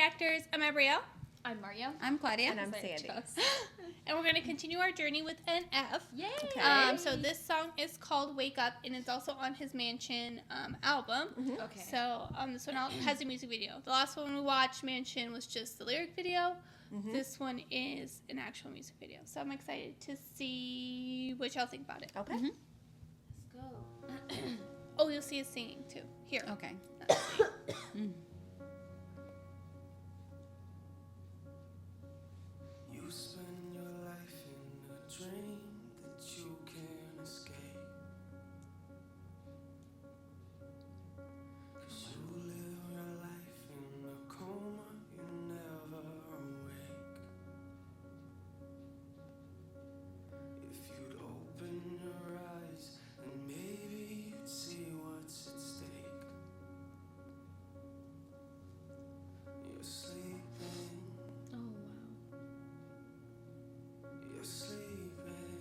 Reactors. I'm Abrielle. I'm Mario. I'm Claudia. And I'm Sandy. And we're going to continue our journey with NF. Yay! Okay. So this song is called Wake Up, and it's also on his Mansion album. Mm-hmm. Okay. So this one has a music video. The last one we watched, Mansion, was just the lyric video. Mm-hmm. This one is an actual music video. So I'm excited to see what y'all think about it. Okay. Mm-hmm. Let's go. Oh, you'll see us singing too. Here. Okay. You spend your life in a dream that you can't escape. 'Cause you live your life in a coma, you never awake. If you'd open your eyes, then maybe you'd see what's at stake. You're sleeping. Oh, wow. You're sleeping.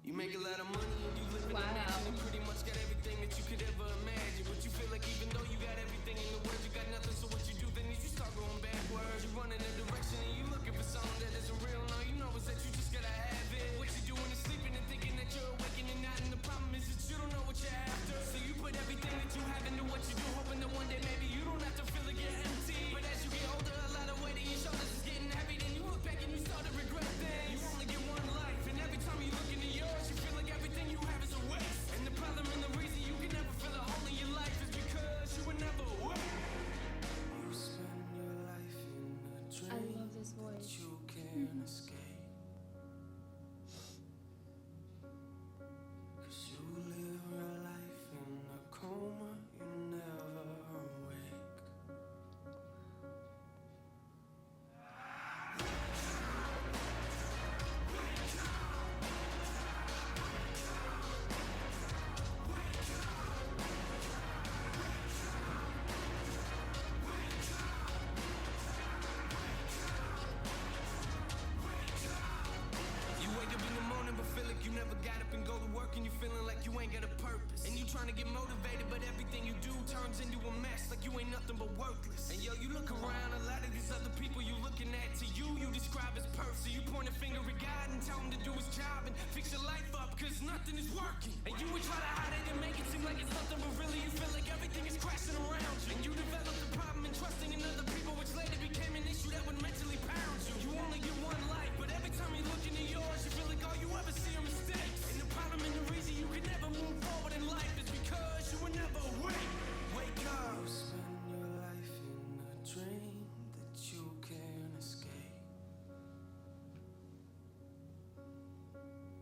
You make a lot of money and you live in a mansion and pretty much got everything that you could ever imagine. But you feel like even though you got everything in the world, you got nothing. So what you do then is you start going backwards. You run in a direction and you looking for something that isn't real. No, you know it's that you just gotta have it. What you doing is sleeping and thinking that you're awakening and not. And the problem is that you don't know what you're after. So you put everything that you have into what you do, hoping that one day maybe you don't have to feel like you're empty. But as you get older, a lot of weight on your shoulders is getting heavy. Then you look back and you start to regret things. You only get one life, and every time you look into yours, you feel like everything you have is a waste. And the problem and the reason you can never feel a hole in your life is because you were never awake. You spend your life in a dream I love this voice. that you can't escape. 'Cause you live your life in a coma, you never awake. You wake up in the morning but feel like you never got up and go to work and you feeling like you ain't got a purpose. And you trying to get motivated but everything you do turns into a mess like you ain't nothing but worthless. And yo, you look around, a lot of these other people you looking at, to you describe as perfect. So you point a finger at God and tell him to do his job and fix your life up cause nothing is working. And you would try to hide it and make it seem like it's nothing, but really you feel like everything is crashing around you. And you develop the problem in trusting in other people, which later became an issue that would mentally pound you. You only get one life, but every time you look into yours, you feel like all you ever see are mistakes. And the problem and the reason you can never move forward in life is because you were never awake. Wake up. You spend your life in a dream that you can't escape.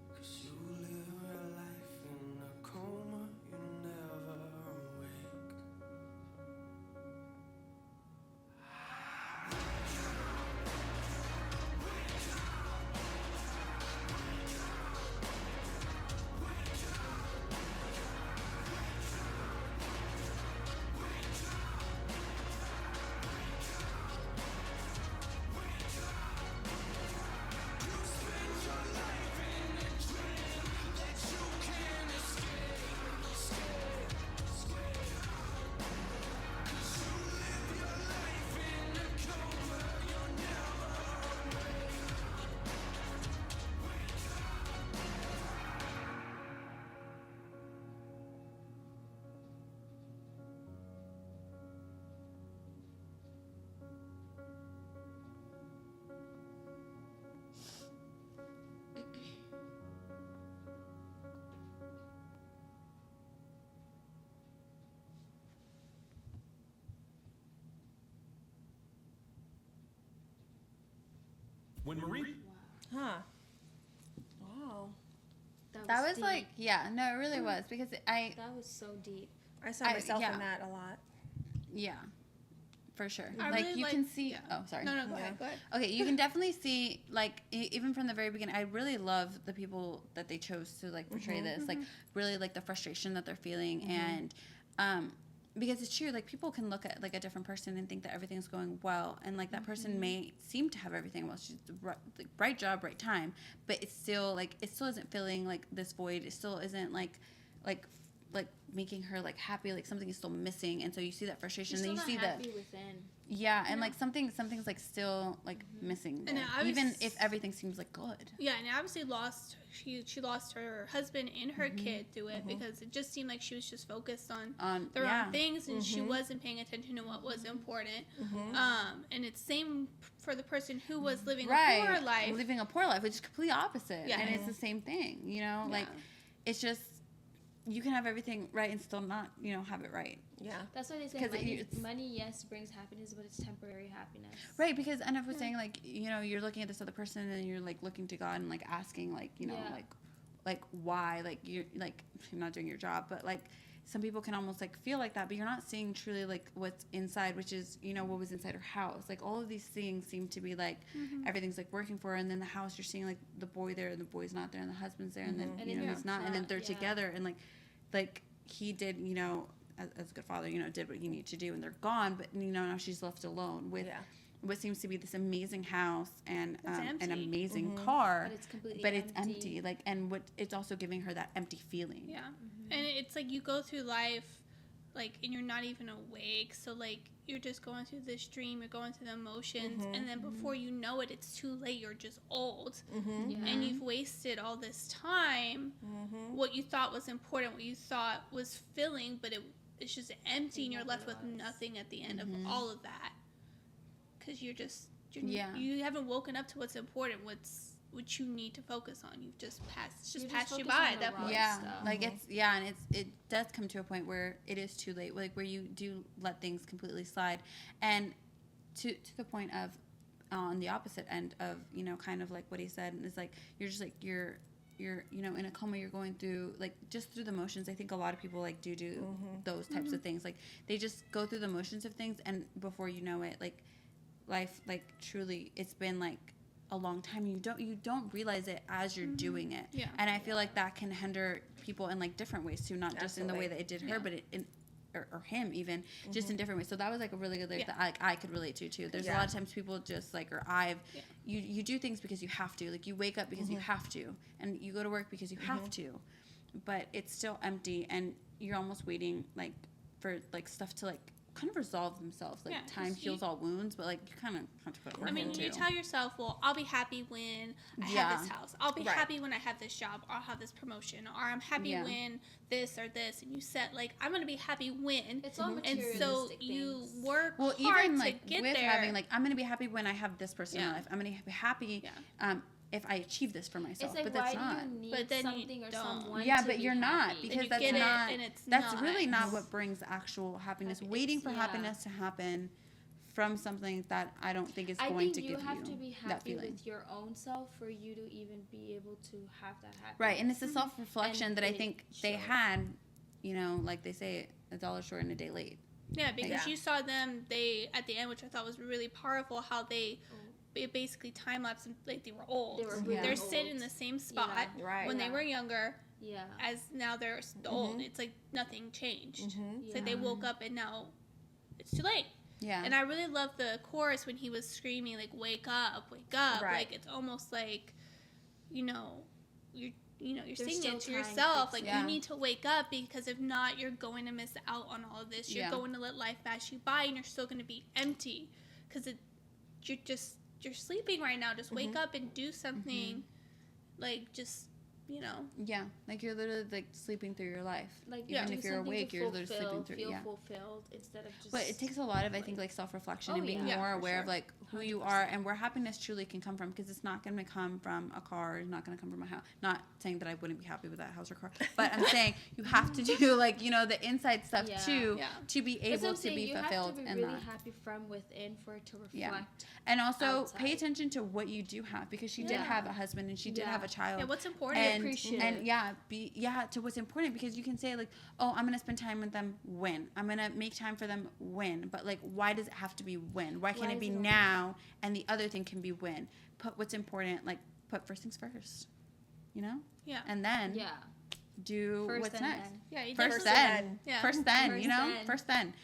'Cause you live your life in a coma, you never awake. When Marie Huh. Wow. That was deep. like, yeah, no, it really was because That was so deep. I saw myself yeah. in that a lot. yeah, for sure. I Like really you like- can see. yeah. Oh, sorry. No, go Yeah. ahead. Go ahead. Okay, you can definitely see, like, even from the very beginning, I really love the people that they chose to, like, portray this. Like, really, like, the frustration that they're feeling. And because it's true, like, people can look at, like, a different person and think that everything's going well. And, like, that person may seem to have everything well. She's the right job, right time. But it's still, like, it still isn't filling, like, this void. It still isn't, like making her like happy, like something is still missing, and so you see that frustration, She's and then still you not see happy that within. and like something's like still like missing And there, I was- even if everything seems like good. Yeah, and obviously she lost her husband and her kid through it because it just seemed like she was just focused on the wrong things, and she wasn't paying attention to what was important. And it's same for the person who was living a poor life. Living a poor life, which is completely opposite. Yeah. And it's the same thing, you know? Like, it's just, you can have everything right and still not, you know, have it right. Yeah. That's why they say 'Cause money, yes, brings happiness, but it's temporary happiness. Right, because Enough was saying, like, you know, you're looking at this other person and you're, like, looking to God and, like, asking, like, you know, like, why? Like, you're not doing your job, but, like, some people can almost like feel like that, but you're not seeing truly like what's inside, which is, you know, what was inside her house. Like all of these things seem to be like everything's like working for her, and then the house you're seeing like the boy there and the boy's not there and the husband's there and then you know he's not, and then they're together and like he did, you know, as a good father, you know, did what he needed to do, and they're gone, but you know now she's left alone with what seems to be this amazing house and an amazing car, but it's it's empty. Like, and what it's also giving her that empty feeling. Yeah. And it's like you go through life, like, and you're not even awake. So, like, you're just going through this dream. You're going through the emotions. And then before you know it, it's too late. You're just old. And you've wasted all this time. What you thought was important, what you thought was filling, but it's just empty. And you're left with nothing at the end of all of that. Because you haven't woken up to what's important, what you need to focus on. You've just passed you by at that point. Yeah, like and it does come to a point where it is too late, like where you do let things completely slide, and to the point of on the opposite end of, you know, kind of like what he said is like you're just like you're you know in a coma, you're going through like just through the motions. I think a lot of people like do those types of things, like they just go through the motions of things, and before you know it, like life, like truly it's been like a long time. You don't realize it as you're doing it. Yeah. And I feel like that can hinder people in like different ways too, not just in the way that it did her, but or him even, just in different ways. So that was like a really good lyric that I could relate to too. There's a lot of times people just like, or you do things because you have to, like you wake up because you have to, and you go to work because you have to, but it's still empty, and you're almost waiting like for like stuff to like kind of resolve themselves. Like time heals all wounds, but like you kind of have to put work into. You tell yourself, well, I'll be happy when I have this house. I'll be happy when I have this job, or I'll have this promotion, or I'm happy when this or this. And you set like, I'm going to be happy when. It's all materialistic And so things. you work well, hard even to like get with there. having like, I'm going to be happy when I have this person in my life. I'm going to be happy if I achieve this for myself. It's like, but that's why not. do you need But then you something or don't. someone Yeah, to but be you're happy? not, because you that's get it, not. and it's That's not. really not what brings actual happiness. Waiting for happiness to happen from something that I don't think is going to give you I think you have to be that happy feeling. with your own self for you to even be able to have that happiness. Right, and it's a self-reflection And that I it think they had, you know, like they say, a dollar short and a day late. Yeah, because you saw them, they, at the end, which I thought was really powerful, how they basically time lapse, like they were old. They were really They're old. sitting in the same spot when they were younger as now they're old. It's like nothing changed. It's like they woke up and now it's too late. Yeah. And I really love the chorus when he was screaming, like, wake up, wake up. Right. Like, it's almost like, you're There's singing still it to time yourself. to Like, fix you need to wake up, because if not, you're going to miss out on all of this. You're going to let life pass you by, and you're still going to be empty. Because you're sleeping right now. Just wake up and do something. Like, just, Yeah, like you're literally like sleeping through your life. Like, even if you're awake, you're literally sleeping through. Feel fulfilled instead of just. But it takes a lot of, I think, like self-reflection and being more aware of like who you are and where happiness truly can come from. Because it's not going to come from a car. It's not going to come from a house. Not saying that I wouldn't be happy with that house or car, but I'm saying you have to do like the inside stuff too to be able to be fulfilled. You have to be really happy from within for it to reflect. And also outside. pay attention to what you do have, because she did have a husband and she did have a child. Yeah, what's important. And to what's important, because you can say like, oh, I'm gonna spend time with them when I'm gonna make time for them when, but like, why does it have to be when? Why can't it be now? And the other thing can be when. Put what's important, like put first things first, Yeah. and then do First what's and next. then. Yeah, you First definitely- then, Yeah. first then, First first then.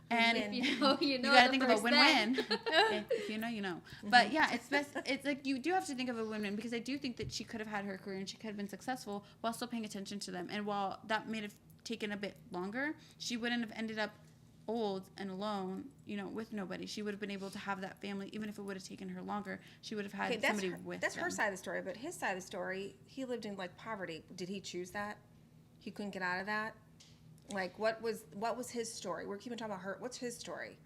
And If you know you the gotta think of a first win-win. then. If you know, you know. But yeah, it's best. It's like you do have to think of a win-win, because I do think that she could have had her career and she could have been successful while still paying attention to them. And while that may have taken a bit longer, she wouldn't have ended up old and alone, you know, with nobody. She would have been able to have that family, even if it would have taken her longer. She would have had somebody with That's them. her side of the story, but his side of the story, he lived in like poverty. Did he choose that? He couldn't get out of that. Like, what was his story? We're keeping talking about her. What's his story?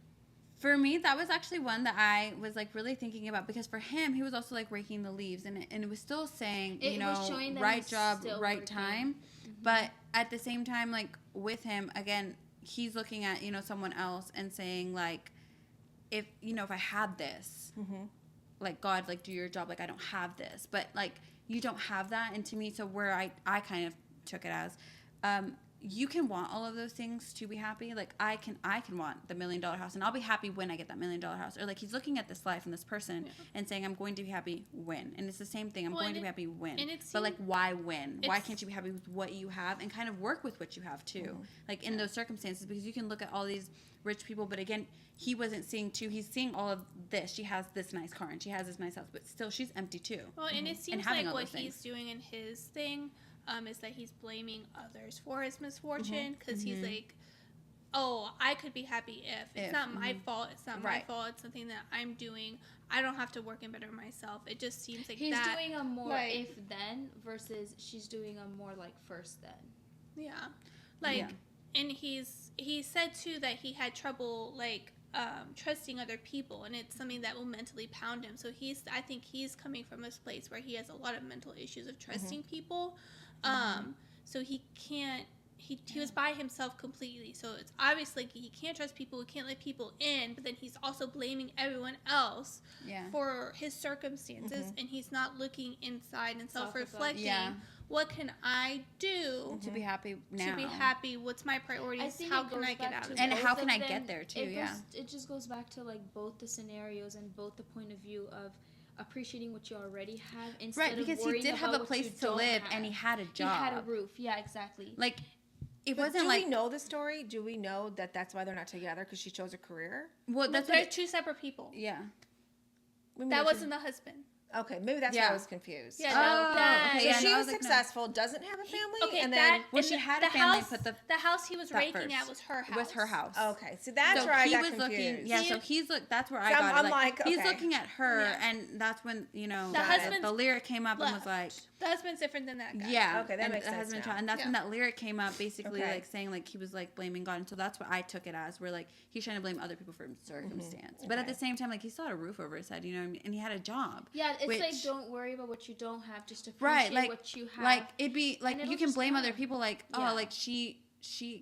For me, that was actually one that I was like really thinking about, because for him, he was also like raking the leaves, and it was still saying, you know, right job, right working. time. But at the same time, like with him, again, he's looking at, you know, someone else and saying like, if, you know, if I had this, like, God, like, do your job. Like, I don't have this, but like, you don't have that. And to me, so where I kind of took it as, you can want all of those things to be happy. Like, I can want the $1 million house, and I'll be happy when I get that $1 million house. Or like, he's looking at this life and this person and saying, I'm going to be happy when. And it's the same thing. I'm going to be happy when. But like, why when? Why can't you be happy with what you have and kind of work with what you have too? Like in those circumstances, because you can look at all these rich people, but again, he wasn't seeing too. He's seeing all of this. She has this nice car and she has this nice house, but still she's empty too. Well, and it seems like what he's doing in his thing is that he's blaming others for his misfortune, because he's like, oh, I could be happy if. It's not my fault. It's not my fault. It's something that I'm doing. I don't have to work and better myself. It just seems like he's doing a more if then versus she's doing a more like first then. Yeah. Like, and he said too that he had trouble like trusting other people, and it's something that will mentally pound him. So I think he's coming from this place where he has a lot of mental issues of trusting people. So he can't, he was by himself completely. So it's obviously he can't trust people, he can't let people in, but then he's also blaming everyone else for his circumstances, and he's not looking inside and self-reflecting. What can I do to be happy now? To be happy, what's my priorities? How can I get out of it? And how can I get there too? It just goes back to like both the scenarios and both the point of view of appreciating what you already have instead of because he did have a place to live and he had a job. He had a roof. Yeah, exactly. Like, it but wasn't do like. Do we know the story? Do we know that that's why they're not together, because she chose a career? Well, they're two separate people. Yeah. That wasn't the husband. Okay, maybe that's why I was confused. Yeah, so she was successful, doesn't have a family, and then she had a family, but the house he was raking at was her house. Was her house. Okay, so that's where I got confused. Looking, so he's that's where I got it. I'm like, okay. He's looking at her, and that's when, you know, the lyric came up and was like, the husband's different than that guy. Yeah, okay, that makes sense. And that's when that lyric came up, basically like saying like he was like blaming God, and so that's what I took it as, where like he's trying to blame other people for circumstance, but at the same time, like, he still had a roof over his head, you know what I mean? And he had a job. Yeah, it's like, don't worry about what you don't have, just appreciate what you have. Like, it'd be like, you can blame other people, like, oh, like she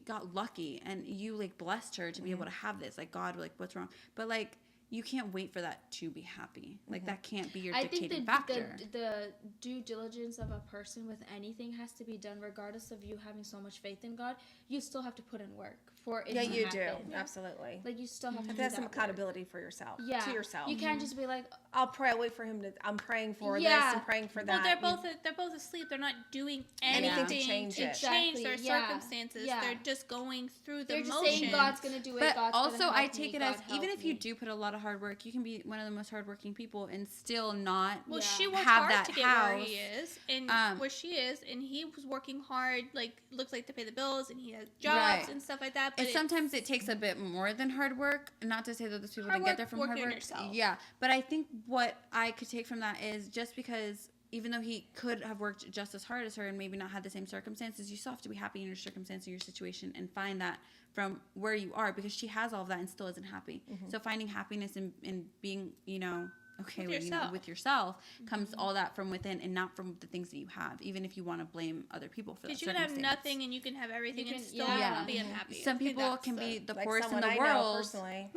got lucky and you like blessed her to be able to have this, like, God, like, what's wrong? But like, you can't wait for that to be happy. Like, that can't be your dictating factor. I think the due diligence of a person with anything has to be done, regardless of you having so much faith in God. You still have to put in work for it to happen. You do. Absolutely. Like, you still have to do that's that some accountability for yourself. Yeah. To yourself. You can't just be like, I'll pray. I'll wait for him to. I'm praying for this. I'm praying for that. Well, they're both asleep. They're not doing anything to change their circumstances. Yeah. They're just going through the motions. They're just saying God's gonna do it. But God's also, gonna help I take me, it as God even help if you me. do put a lot of hard work, you can be one of the most hardworking people and still not. Well, she worked have hard that to get house. where he is, and where she is, and he was working hard. Like, looks like to pay the bills, and he has jobs and stuff like that. But sometimes it takes a bit more than hard work. Not to say that those people didn't get there from hard work. Yeah, but I think what I could take from that is just because even though he could have worked just as hard as her and maybe not had the same circumstances, you still have to be happy in your circumstance, in your situation, and find that from where you are, because she has all of that and still isn't happy. So finding happiness in being, you know, okay with yourself comes all that from within and not from the things that you have, even if you want to blame other people for that. Because you can have nothing and you can have everything and still be unhappy. Some people can be the poorest in the I world. Know personally.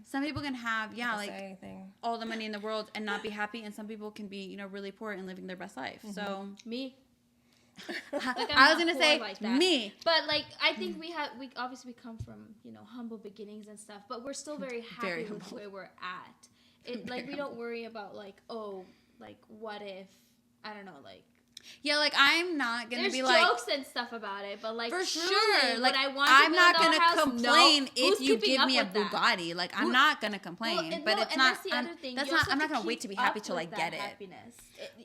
Some people can have like all the money in the world and not be happy, and some people can be, you know, really poor and living their best life. So me. Like, I was gonna say like me, but like, I think we obviously come from, you know, humble beginnings and stuff, but we're still very happy with where we're at. It like, we don't worry about like, oh, like, what if, I don't know, like, yeah, like, I'm not gonna be like, there's jokes and stuff about it, but like, for truly, sure, like, I'm not gonna complain if you give me a Bugatti. Like, I'm not gonna complain, but it's not. I'm not gonna wait to be happy till I get it.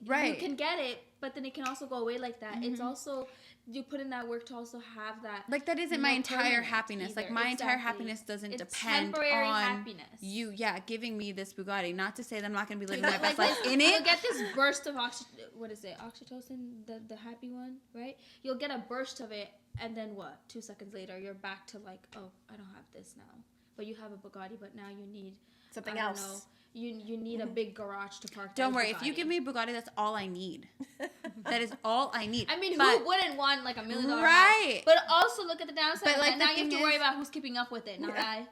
Right, you can get it, but then it can also go away like that. It's also you put in that work to also have that. Like, that isn't my entire happiness. Either. Like, my entire happiness doesn't depend temporary on happiness. you, giving me this Bugatti. Not to say that I'm not going to be living my best like life in it. You'll get this burst of oxytocin, the happy one, right? You'll get a burst of it, and then what? 2 seconds later, you're back to like, oh, I don't have this now. But you have a Bugatti, but now you need something else. Know, you need a big garage to park. Don't worry. Bugatti. If you give me a Bugatti, that's all I need. That is all I need. I mean, but, who wouldn't want like $1 million right? house? But also look at the downside. But, like, and now you have to worry about who's keeping up with it. Not I.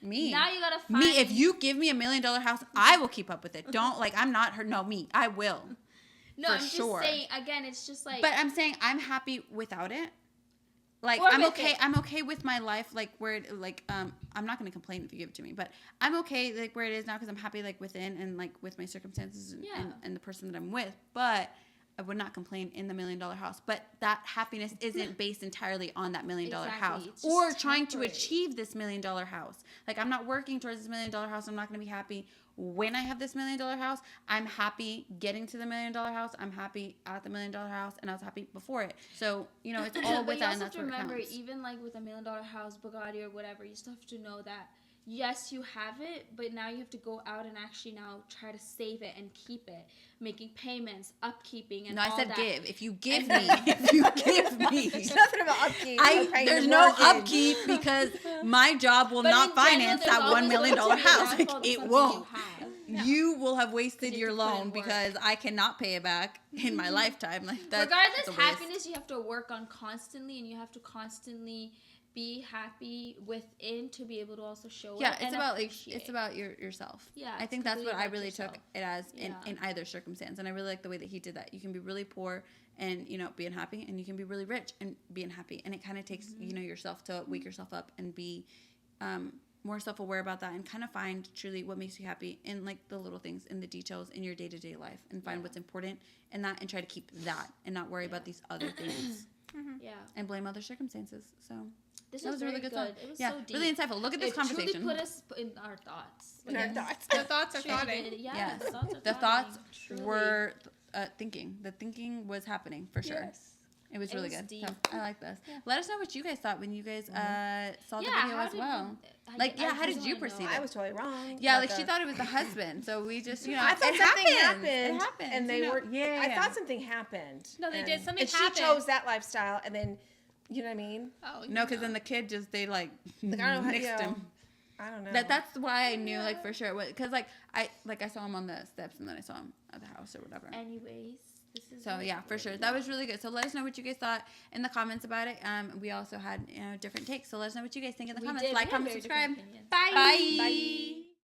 Me. Now you gotta find me. If you give me $1 million house, I will keep up with it. Don't like. I'm not her. No, me. I will. No, I'm just saying. Again, it's just like. But I'm saying I'm happy without it. Like, or I'm okay. it. I'm okay with my life, like where, like, I'm not gonna complain if you give it to me, but I'm okay like where it is now because I'm happy like within and like with my circumstances and the person that I'm with. But I would not complain in the $1 million house. But that happiness isn't based entirely on that $1 million house or trying to achieve this $1 million house. Like, I'm not working towards this $1 million house. I'm not gonna be happy when I have this $1 million house. I'm happy getting to the $1 million house. I'm happy at the $1 million house, and I was happy before it. So, you know, it's all with that, and that's where it counts. Remember, even like with $1 million house, Bugatti or whatever, you still have to know that yes, you have it, but now you have to go out and actually now try to save it and keep it, making payments, upkeeping, and no, all I said that. give. If you give me, if you give me, there's nothing about upkeep. There's no upkeep because my job will not finance that $1 million house. Like, it won't. You will have wasted your loan because I cannot pay it back in my lifetime. Like, that's regardless, happiness you have to work on constantly, and you have to constantly be happy within to be able to also show it. Yeah, it's about yourself. Yeah, I think that's what I really yourself. took it as in either circumstance, and I really like the way that he did that. You can be really poor and being happy, and you can be really rich and being happy, and it kind of takes yourself to wake yourself up and be more self-aware about that, and kind of find truly what makes you happy in like the little things, in the details in your day-to-day life, and find what's important in that, and try to keep that and not worry about these other things. Yeah, and blame other circumstances. So this was a really good thought. It was so deep. Really insightful. Look at this conversation. It truly put us in our thoughts. In our thoughts. The thoughts are thoughting. Yes. The thoughts were thinking. The thinking was happening for sure. Yes. It was really good. Deep. So I like this. Yeah. Let us know what you guys thought when you guys saw the video as well. How did you perceive it? I was totally wrong. Yeah, like she thought it was the husband. So we just, I thought something happened. It happened. And they were, I thought something happened. No, they did. Something and happened. She chose that lifestyle, and then, you know what I mean? Oh, no, because then the kid just, they like I don't know how, nixed him. I don't know. That's why I knew, like, for sure. Because, I saw him on the steps, and then I saw him at the house or whatever. Anyways. So yeah, for sure. That was really good. So let us know what you guys thought in the comments about it. We also had different takes. So let us know what you guys think in the comments. Like, comment, subscribe. Bye. Bye.